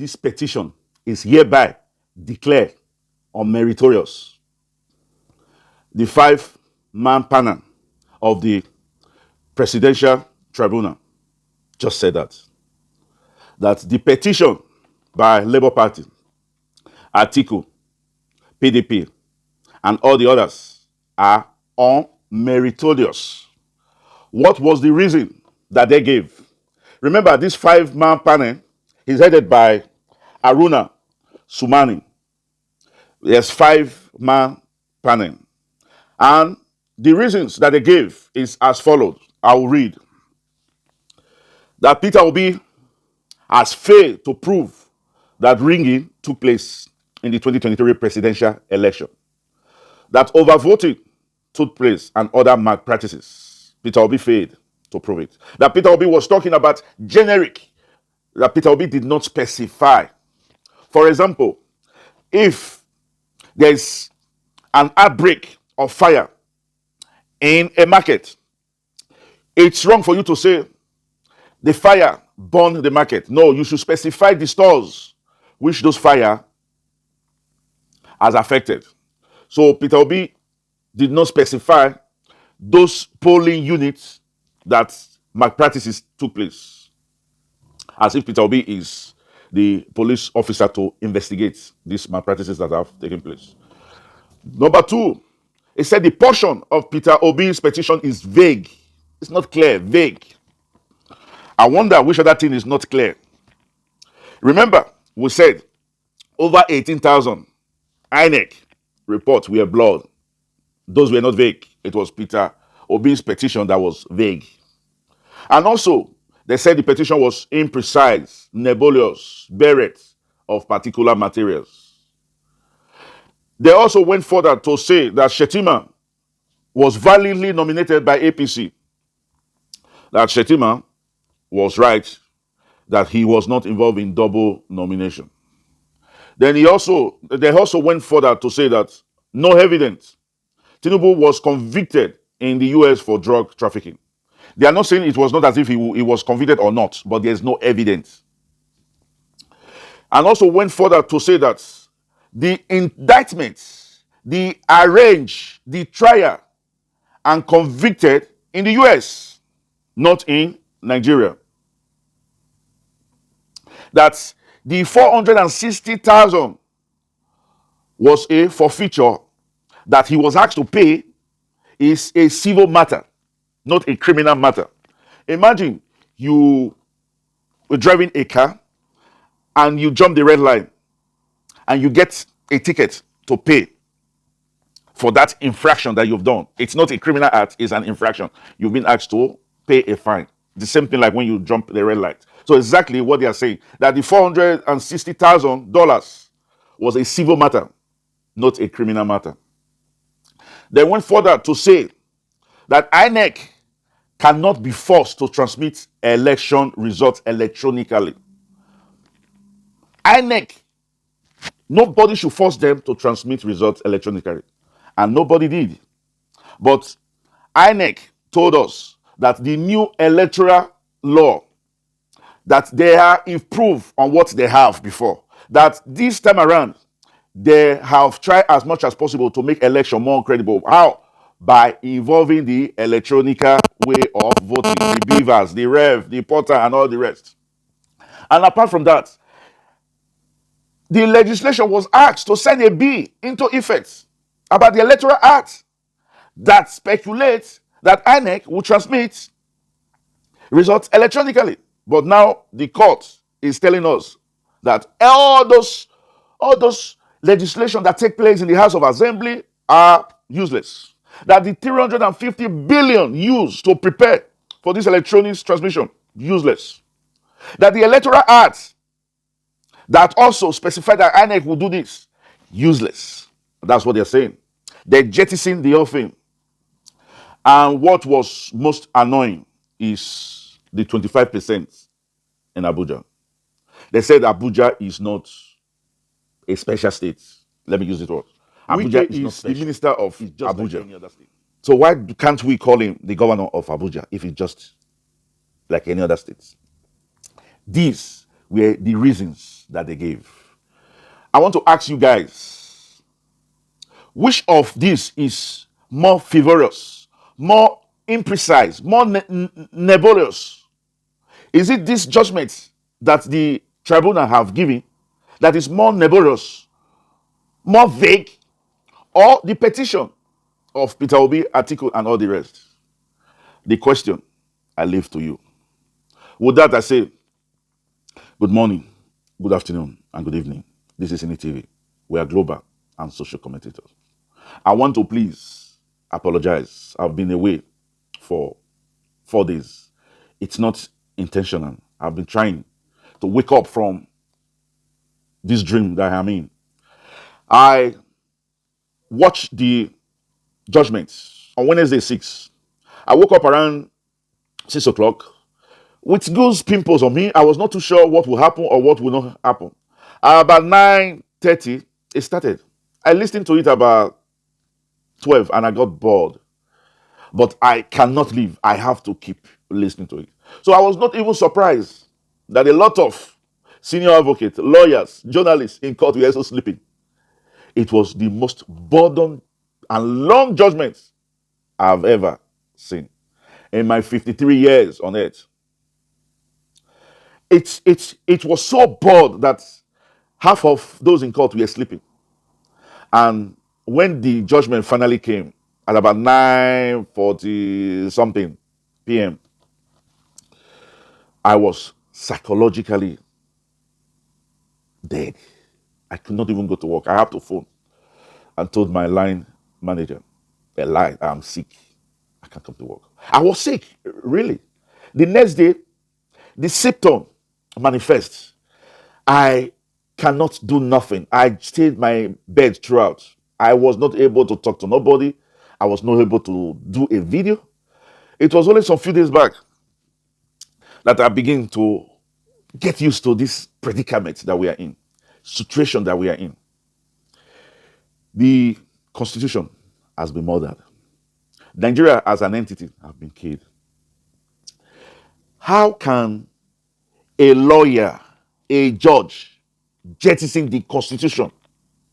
this petition is hereby declared unmeritorious. The five-man panel of the Presidential Tribunal just said that the petition by Labour Party, Atiku, PDP, and all the others are unmeritorious. What was the reason that they gave? Remember, this five-man panel is headed by Aruna Sumani. There's five-man panel. And the reasons that they gave is as follows. I will read. That Peter Obi has failed to prove that ringing took place in the 2023 presidential election. That overvoting took place and other malpractices. Peter Obi failed to prove it. That Peter Obi was talking about generic. That Peter Obi did not specify. For example, if there is an outbreak of fire in a market, it's wrong for you to say the fire burned the market. No, you should specify the stores which those fire has affected. So Peter Obi did not specify those polling units that malpractices took place, as if Peter Obi is the police officer to investigate these malpractices that have taken place. Number two, it said the portion of Peter Obi's petition is vague. It's not clear, vague. I wonder which other thing is not clear. Remember, we said over 18,000 INEC reports were blood. Those were not vague. It was Peter Obi's petition that was vague. And also, they said the petition was imprecise, nebulous, buried of particular materials. They also went further to say that Shettima was validly nominated by APC. That Shettima was right, that he was not involved in double nomination. Then they also went further to say that no evidence. Tinubu was convicted in the US for drug trafficking. They are not saying it was not as if he was convicted or not, but there's no evidence. And also went further to say that the indictments, the arraigned, the trial, and convicted in the US, not in Nigeria. That the 460,000 was a forfeiture that he was asked to pay is a civil matter, not a criminal matter. Imagine you were driving a car and you jump the red line and you get a ticket to pay for that infraction that you've done. It's not a criminal act, it's an infraction. You've been asked to pay a fine. The same thing like when you jump the red light. So exactly what they are saying, that the $460,000 was a civil matter, not a criminal matter. They went further to say that INEC cannot be forced to transmit election results electronically. INEC, nobody should force them to transmit results electronically. And nobody did. But INEC told us that the new electoral law, that they are improved on what they have before. That this time around, they have tried as much as possible to make election more credible. How? By involving the electronic way of voting, the beavers, the rev, the porter, and all the rest. And apart from that, the legislation was asked to send a bill into effect about the Electoral Act that speculates that INEC will transmit results electronically. But now the court is telling us that all those legislation that take place in the House of Assembly are useless. That the 350 billion used to prepare for this electronic transmission, useless. That the Electoral Act that also specified that INEC will do this, useless. That's what they're saying. They jettisoned the whole thing. And what was most annoying is the 25% in Abuja. They said Abuja is not a special state. Let me use it word. Abuja is the minister of Abuja. Like any other state. So why can't we call him the governor of Abuja if he's just like any other state? This were the reasons that they gave. I want to ask you guys, which of these is more frivolous, more imprecise, more nebulous? Is it this judgment that the tribunal have given that is more nebulous, more vague, or the petition of Peter Obi, Atiku, and all the rest? The question I leave to you. With that, I say good morning, good afternoon, and good evening. This is Ini TV. We are global and social commentators. I want to please apologize. I've been away for 4 days. It's not intentional. I've been trying to wake up from this dream that I'm in. I watched the judgments on Wednesday 6. I woke up around 6 o'clock with goose pimples on me. I was not too sure what will happen or what will not happen. About 9:30, it started. I listened to it about 12 and I got bored. But I cannot leave. I have to keep listening to it. So I was not even surprised that a lot of senior advocates, lawyers, journalists in court were also sleeping. It was the most burden and long judgments I've ever seen in my 53 years on earth. It was so broad that half of those in court were sleeping. And when the judgment finally came at about 9:40 something p.m., I was psychologically dead. I could not even go to work. I had to phone and told my line manager, a lie, I'm sick. I can't come to work. I was sick, really. The next day, the symptom manifests. I cannot do nothing. I stayed my bed throughout. I was not able to talk to nobody. I was not able to do a video. It was only some few days back that I began to get used to this predicament that we are in, situation that we are in. The constitution has been murdered. Nigeria as an entity has been killed. How can a lawyer, a judge, jettison the constitution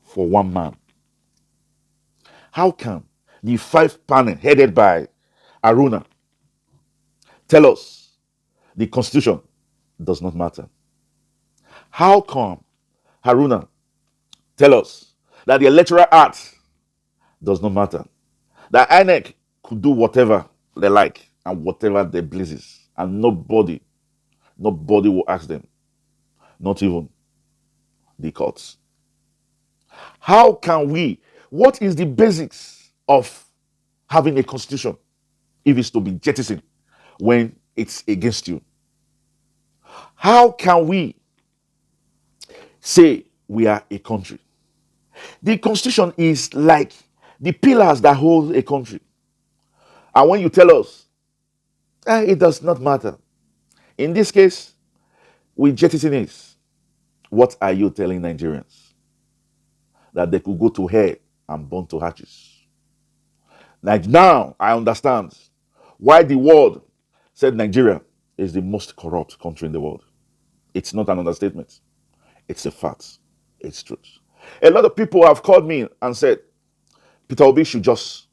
for one man? How can the 5 panel headed by Aruna tell us the constitution does not matter? How come Haruna tell us that the electoral act does not matter? That INEC could do whatever they like and whatever they pleases, and nobody will ask them, not even the courts. How can we? What is the basics of having a constitution if it's to be jettisoned when it's against you? How can we say we are a country? The constitution is like the pillars that hold a country. And when you tell us, it does not matter. In this case, we jettison it. What are you telling Nigerians? That they could go to hell and burn to ashes. Like now, I understand why the world said Nigeria is the most corrupt country in the world. It's not an understatement. It's a fact. It's truth. A lot of people have called me and said, Peter Obi should just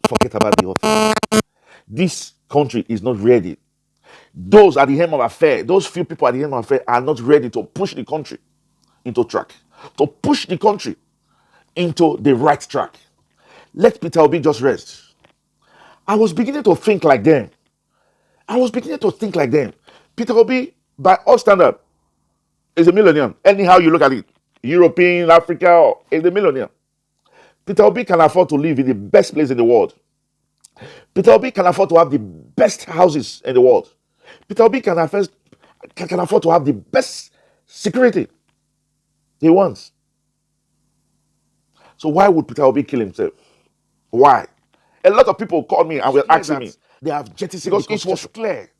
forget about the whole thing. This country is not ready. Those at the helm of affair, those few people at the helm of affair are not ready to push the country into track, to push the country into the right track. Let Peter Obi just rest. I was beginning to think like them. Peter Obi, by all standard, is a millionaire. Anyhow you look at it, European, Africa, is a millionaire. Peter Obi can afford to live in the best place in the world. Peter Obi can afford to have the best houses in the world. Peter Obi can afford to have the best security he wants. So why would Peter Obi kill himself? Why? A lot of people called me and were asking me. They have jettisoned because it was clear.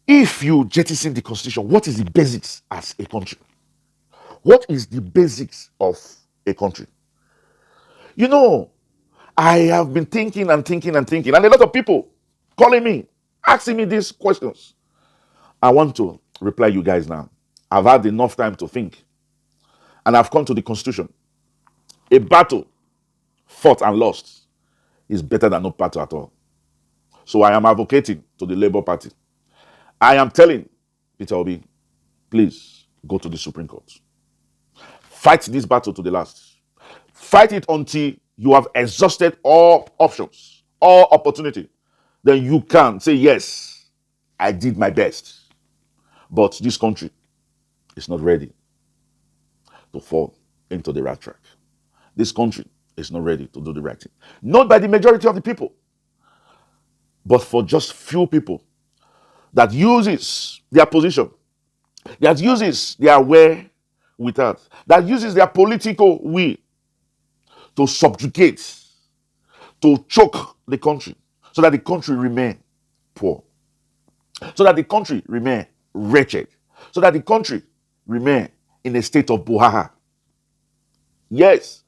If you jettison the constitution, what is the basics as a country? What is the basics of a country? You know, I have been thinking, and a lot of people calling me, asking me these questions. I want to reply you guys now. I've had enough time to think. And I've come to the Constitution. A battle fought and lost is better than no battle at all. So I am advocating to the Labour Party. I am telling Peter Obi, please go to the Supreme Court. Fight this battle to the last. Fight it until you have exhausted all options, all opportunity. Then you can say, yes, I did my best. But this country is not ready to fall into the right track. This country is not ready to do the right thing. Not by the majority of the people, but for just few people that uses their position, that uses their wherewithal, that uses their political will to subjugate, to choke the country, so that the country remain poor, so that the country remain wretched, so that the country remain in a state of buhaha. Yes,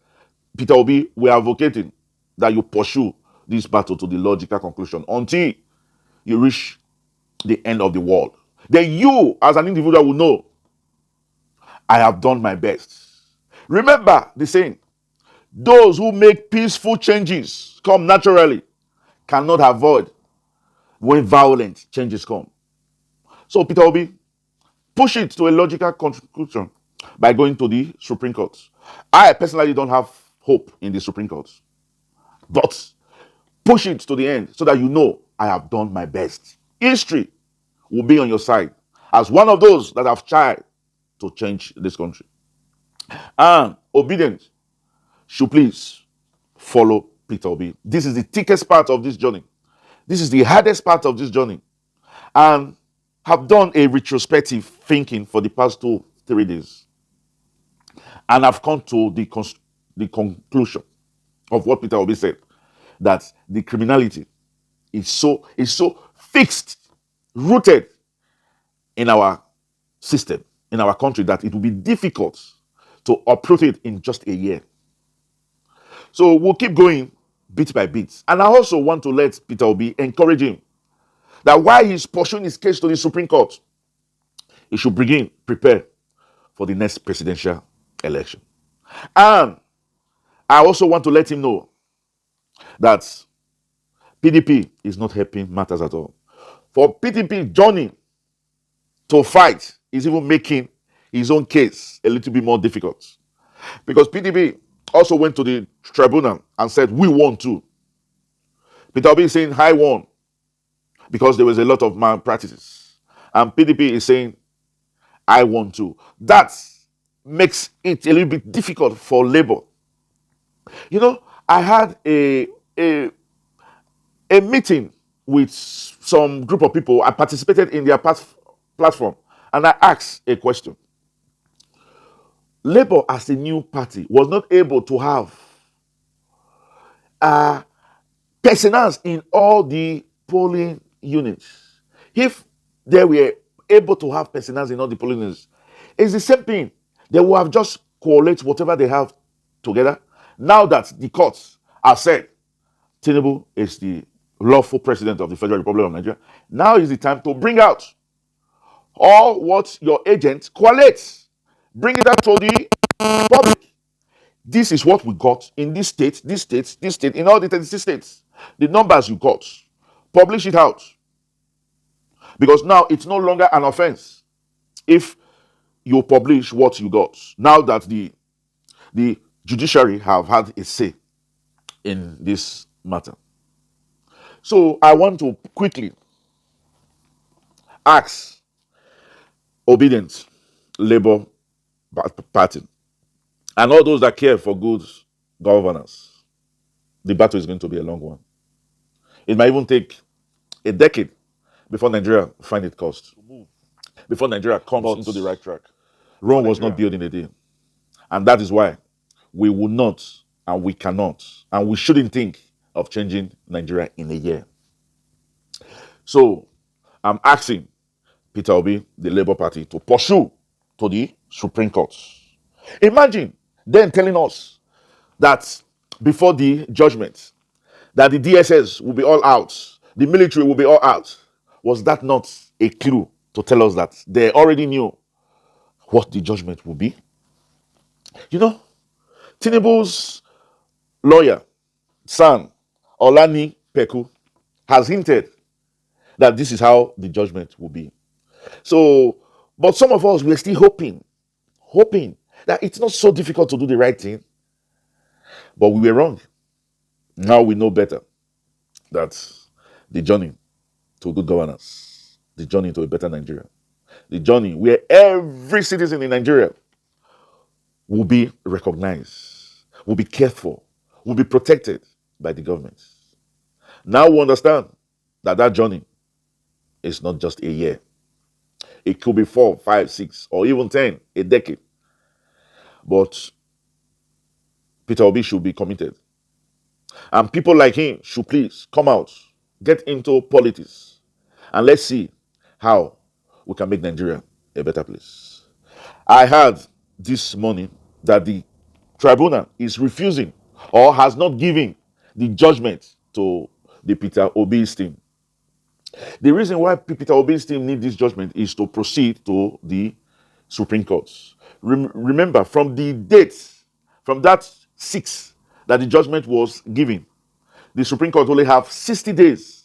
Peter Obi, we are advocating that you pursue this battle to the logical conclusion until you reach the end of the world. Then you, as an individual, will know, I have done my best. Remember the saying, those who make peaceful changes come naturally cannot avoid when violent changes come. So, Peter Obi, push it to a logical conclusion by going to the Supreme Court. I personally don't have hope in the Supreme Court, but push it to the end so that you know I have done my best. History will be on your side as one of those that have tried to change this country. And obedience should please follow Peter Obi. This is the thickest part of this journey. This is the hardest part of this journey. And have done a retrospective thinking for the past 2-3 days. And I've come to the conclusion of what Peter Obi said, that the criminality is so fixed, rooted in our system, in our country, that it will be difficult to uproot it in just a year. So we'll keep going bit by bit. And I also want to let Peter Obi encourage him that while he's pursuing his case to the Supreme Court, he should prepare for the next presidential election. And I also want to let him know that PDP is not helping matters at all. For PDP, journey to fight is even making his own case a little bit more difficult. Because PDP also went to the tribunal and said, we won too. Peter Obi is saying, I won, because there was a lot of malpractices. And PDP is saying, I won too. That makes it a little bit difficult for Labour. You know, I had a meeting with some group of people. I participated in their platform, and I asked a question. Labour, as a new party, was not able to have personnel in all the polling units. If they were able to have personnel in all the polling units, it's the same thing. They will have just collate whatever they have together. Now that the courts have said Tinubu is the lawful president of the Federal Republic of Nigeria, now is the time to bring out all what your agent collates. Bring it out to the public. This is what we got in this state, in all the 36 states. The numbers you got. Publish it out. Because now it's no longer an offense if you publish what you got. Now that the judiciary have had a say in this matter. So I want to quickly ask obedient Labour Party and all those that care for good governance. The battle is going to be a long one. It might even take a decade before Nigeria find its course, before Nigeria comes into the right track. Rome was not built in a day. And that is why we will not, and we cannot, and we shouldn't think of changing Nigeria in a year. So I'm asking Peter Obi, the Labour Party, to pursue to the Supreme Court. Imagine them telling us that before the judgment, that the DSS will be all out, the military will be all out. Was that not a clue to tell us that they already knew what the judgment would be. You know, Tinubu's lawyer, San Olani Peku, has hinted that this is how the judgment will be. So, but some of us, we're still hoping that it's not so difficult to do the right thing, but we were wrong. Now we know better that the journey to good governance, the journey to a better Nigeria, the journey where every citizen in Nigeria will be recognized, will be cared for, will be protected by the government. Now we understand that that journey is not just a year. It could be 4, 5, 6, or even 10, a decade. But Peter Obi should be committed. And people like him should please come out, get into politics, and let's see how we can make Nigeria a better place. I heard this morning that the tribunal is refusing or has not given the judgment to the Peter Obi's team. The reason why Peter Obi's team need this judgment is to proceed to the Supreme Court. Remember, from the date, from that 6 that the judgment was given, the Supreme Court only have 60 days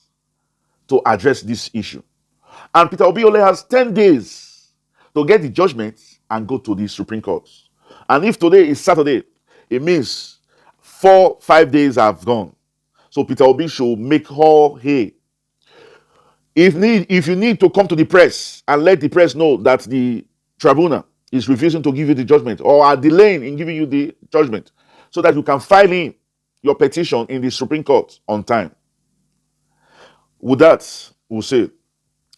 to address this issue. And Peter Obi only has 10 days to get the judgment and go to the Supreme Court. And if today is Saturday, it means 4, 5 days have gone. So Peter Obi should make all hay. If you need to come to the press and let the press know that the tribunal is refusing to give you the judgment or are delaying in giving you the judgment so that you can file in your petition in the Supreme Court on time. With that, we'll say,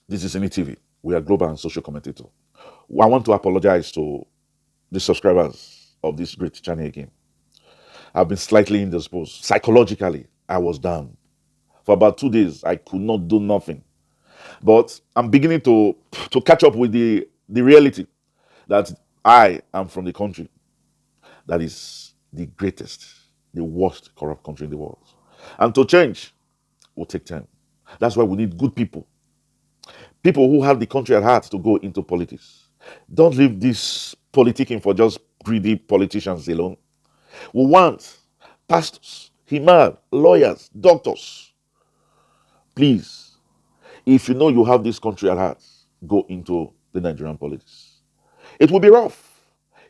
this is NETV. We are global and social commentator. I want to apologize to the subscribers of this great channel again. I've been slightly indisposed. Psychologically, I was down. For about 2 days, I could not do nothing. But I'm beginning to catch up with the reality that I am from the country that is the greatest, the worst corrupt country in the world. And to change will take time. That's why we need good people. People who have the country at heart to go into politics. Don't leave this politicking for just greedy politicians alone. We want pastors, imams, lawyers, doctors. Please, if you know you have this country at heart, go into the Nigerian politics. It will be rough.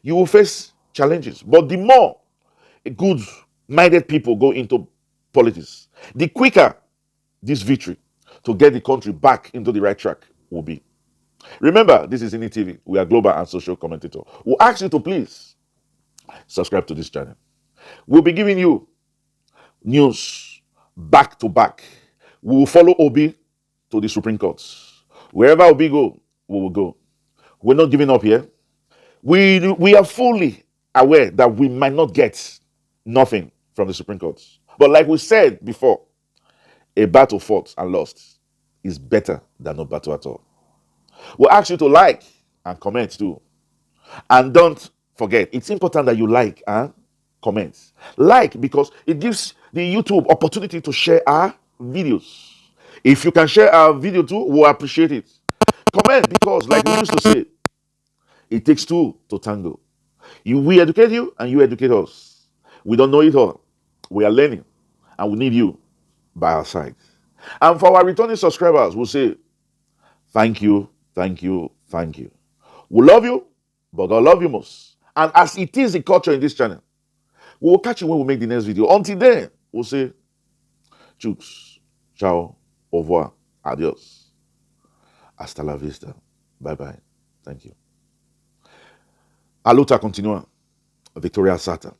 You will face challenges. But the more good-minded people go into politics, the quicker this victory to get the country back into the right track will be. Remember, this is NETV. We are global and social commentator. We'll ask you to please subscribe to this channel. We'll be giving you news back to back. We will follow Obi to the Supreme Court. Wherever Obi go, we will go. We're not giving up here. We are fully aware that we might not get nothing from the Supreme Court. But like we said before, a battle fought and lost is better than no battle at all. We'll ask you to like and comment too. And don't forget, it's important that you like and comment. Like because it gives the YouTube opportunity to share our videos. If you can share our video too, we'll appreciate it. Comment because, like we used to say, it takes two to tango. We educate you and you educate us. We don't know it all. We are learning and we need you by our side. And for our returning subscribers, we'll say, thank you, thank you, thank you. We love you, but God love you most. And as it is the culture in this channel, we will catch you when we make the next video. Until then, we'll say, chooks, ciao, au revoir, adios, hasta la vista, bye-bye, thank you. A luta continua, Victoria Sata.